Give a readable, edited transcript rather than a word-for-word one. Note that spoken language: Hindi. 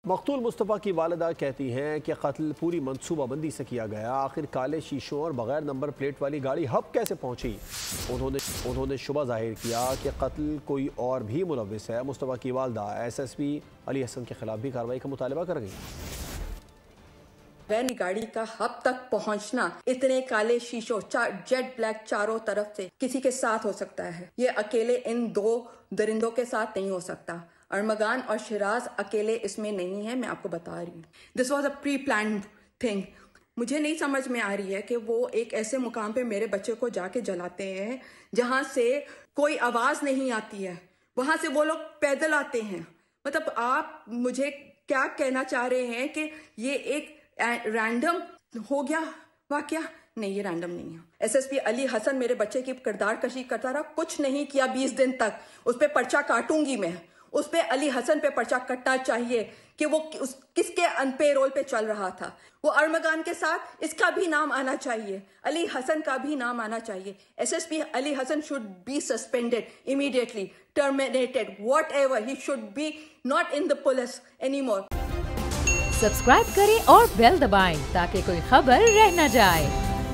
मकतूल मुस्तफ़ा की वालिदा कहती हैं कि कत्ल पूरी मनसूबाबंदी से किया गया। आखिर काले शीशों और बगैर नंबर प्लेट वाली गाड़ी हब कैसे पहुंची? उन्होंने शुबा जाहिर किया कि कत्ल कोई और भी मुलव्विस है। मुस्तफ़ा की वालिदा SSP अली हसन के खिलाफ भी कार्रवाई का मुतालबा कर गई। वैन गाड़ी का हब तक पहुंचना, इतने काले शीशों, जेट ब्लैक चारों तरफ से किसी के साथ हो सकता है। ये अकेले इन दो दरिंदों के साथ नहीं हो सकता। अरमगान और शिराज अकेले इसमें नहीं है, मैं आपको बता रही हूँ। This was a pre plan thing. मुझे नहीं समझ में आ रही है कि वो एक ऐसे मुकाम पे मेरे बच्चे को जाके जलाते हैं जहां से कोई आवाज नहीं आती है। वहां से वो लोग पैदल आते हैं। मतलब आप मुझे क्या कहना चाह रहे हैं कि ये एक रैंडम हो गया वाकया? नहीं, ये रैंडम नहीं है। SSP अली हसन मेरे बच्चे की किरदार कशी करता रहा, कुछ नहीं किया 20 दिन तक। उस पर पर्चा काटूंगी मैं। उस पे अली हसन पे पर्चा कटना चाहिए कि वो किसके अनपेरोल पे चल रहा था। वो अरमगान के साथ इसका भी नाम आना चाहिए, अली हसन का भी नाम आना चाहिए। SSP Ali Hasan should be suspended immediately, terminated, whatever, he should be not in the police anymore. Subscribe करें और बेल दबाएं ताकि कोई खबर रह न जाए।